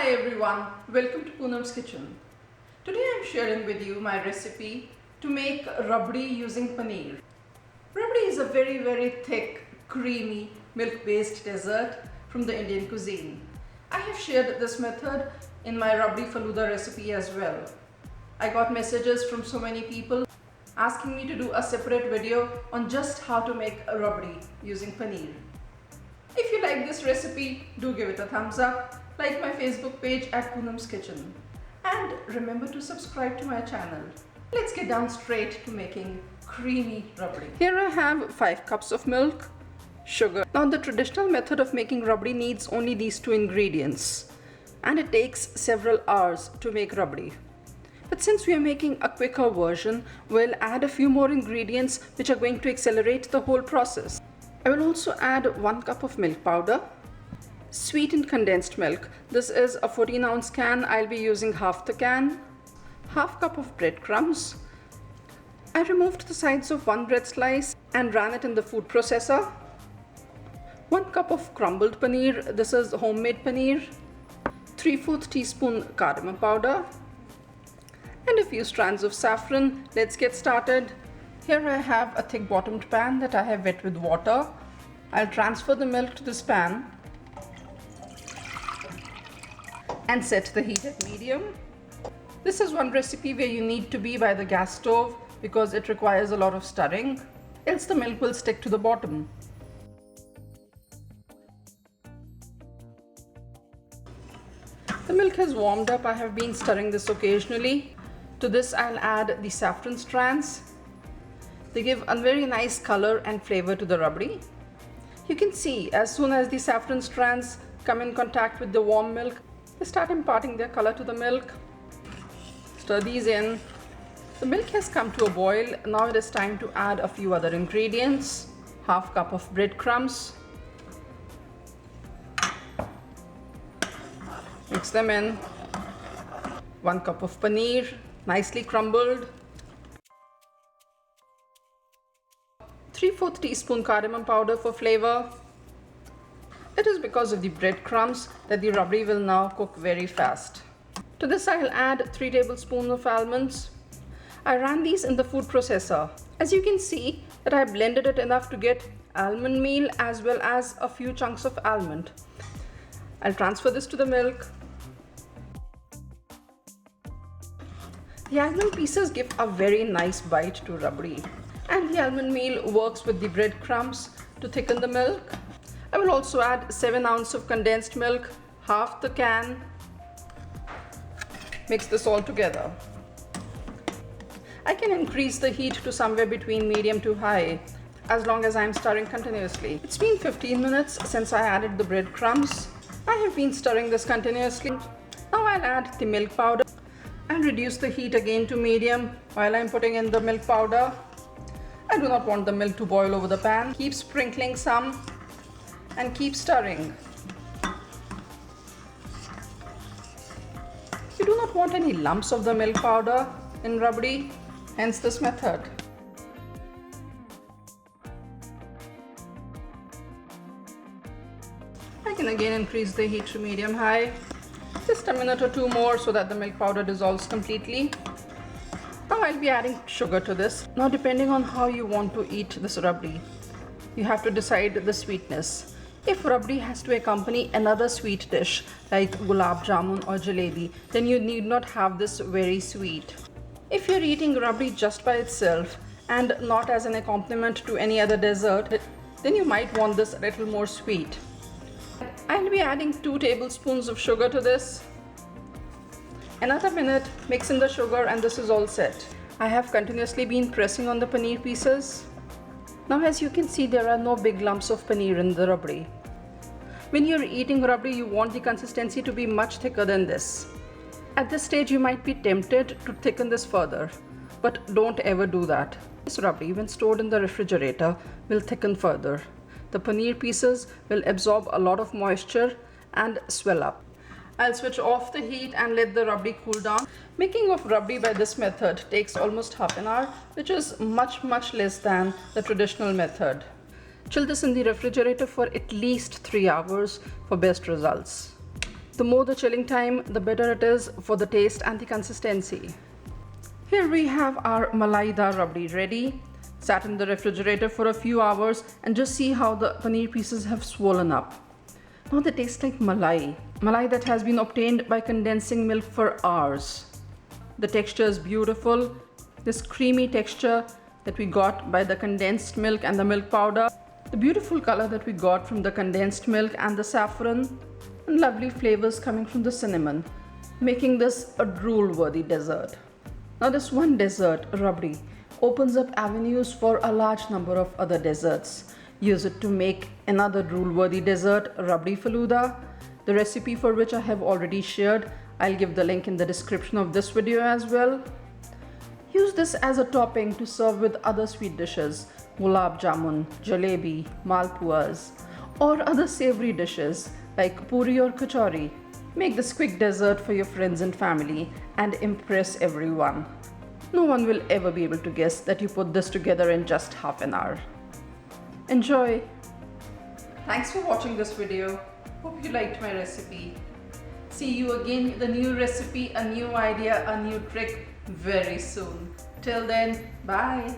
Hi everyone, welcome to Poonam's kitchen. Today I am sharing with you my recipe to make rabdi using paneer. Rabdi is a very thick, creamy, milk-based dessert from the Indian cuisine. I have shared this method in my rabdi faluda recipe as well. I got messages from so many people asking me to do a separate video on just how to make a rabdi using paneer. If you like this recipe, do give it a thumbs up. Like my Facebook page at Poonam's Kitchen, and remember to subscribe to my channel. Let's get down straight to making creamy rabdi. Here I have 5 cups of milk, sugar. Now the traditional method of making rabdi needs only these 2 ingredients, and it takes several hours to make rabdi. But since we are making a quicker version, we'll add a few more ingredients which are going to accelerate the whole process. I will also add 1 cup of milk powder, sweetened condensed milk. This is a 14-ounce can. I'll be using half the can. Half cup of breadcrumbs. I removed the sides of 1 bread slice and ran it in the food processor. 1 cup of crumbled paneer. This is homemade paneer. 3/4 teaspoon cardamom powder. And a few strands of saffron. Let's get started. Here I have a thick bottomed pan that I have wet with water. I'll transfer the milk to this pan and set the heat at medium. This is one recipe where you need to be by the gas stove because it requires a lot of stirring, else the milk will stick to the bottom. The milk has warmed up. I have been stirring this occasionally. To this I'll add the saffron strands. They give a very nice color and flavor to the rabdi. You can see as soon as the saffron strands come in contact with the warm milk, they start imparting their color to the milk. Stir these in. The milk has come to a boil. Now it is time to add a few other ingredients. Half cup of breadcrumbs. Mix them in. 1 cup of paneer, nicely crumbled. 3/4 teaspoon cardamom powder for flavor. It is because of the breadcrumbs that the rabdi will now cook very fast. To this I'll add 3 tablespoons of almonds. I ran these in the food processor. As you can see that I blended it enough to get almond meal as well as a few chunks of almond. I'll transfer this to the milk. The almond pieces give a very nice bite to rabdi, and the almond meal works with the breadcrumbs to thicken the milk. I will also add 7 ounces of condensed milk, half the can. Mix this all together. I can increase the heat to somewhere between medium to high as long as I'm stirring continuously. It's been 15 minutes since I added the breadcrumbs. I have been stirring this continuously. Now I'll add the milk powder and reduce the heat again to medium while I'm putting in the milk powder. I do not want the milk to boil over the pan. Keep sprinkling some and keep stirring. You do not want any lumps of the milk powder in rabdi, hence this method. I can again increase the heat to medium high. Just a minute or 2 more so that the milk powder dissolves completely. Now I'll be adding sugar to this. Now depending on how you want to eat this rabdi, you have to decide the sweetness. If rabdi has to accompany another sweet dish like gulab jamun or jalebi, then you need not have this very sweet. If you're eating rabdi just by itself and not as an accompaniment to any other dessert, then you might want this a little more sweet. I'll be adding 2 tablespoons of sugar to this. Another minute, mix in the sugar, and this is all set. I have continuously been pressing on the paneer pieces. Now as you can see, there are no big lumps of paneer in the rabdi. When you're eating rabdi, you want the consistency to be much thicker than this. At this stage, you might be tempted to thicken this further, but don't ever do that. This rabdi, when stored in the refrigerator, will thicken further. The paneer pieces will absorb a lot of moisture and swell up. I'll switch off the heat and let the rabdi cool down. Making of rabdi by this method takes almost half an hour, which is much less than the traditional method. Chill this in the refrigerator for at least 3 hours for best results. The more the chilling time, the better it is for the taste and the consistency. Here we have our Malaidaar Rabdi ready. Sat in the refrigerator for a few hours and just see how the paneer pieces have swollen up. Now they taste like malai. Malai that has been obtained by condensing milk for hours. The texture is beautiful. This creamy texture that we got by the condensed milk and the milk powder. The beautiful color that we got from the condensed milk and the saffron. And lovely flavors coming from the cinnamon. Making this a drool-worthy dessert. Now this one dessert, Rabdi, opens up avenues for a large number of other desserts. Use it to make another drool-worthy dessert, Rabdi Faluda, the recipe for which I have already shared. I'll give the link in the description of this video as well. Use this as a topping to serve with other sweet dishes, gulab jamun, jalebi, malpuas, or other savory dishes like puri or kachori. Make this quick dessert for your friends and family and impress everyone. No one will ever be able to guess that you put this together in just half an hour. Enjoy! Thanks for watching this video. Hope you liked my recipe. See you again with a new recipe, a new idea, a new trick very soon. Till then, bye!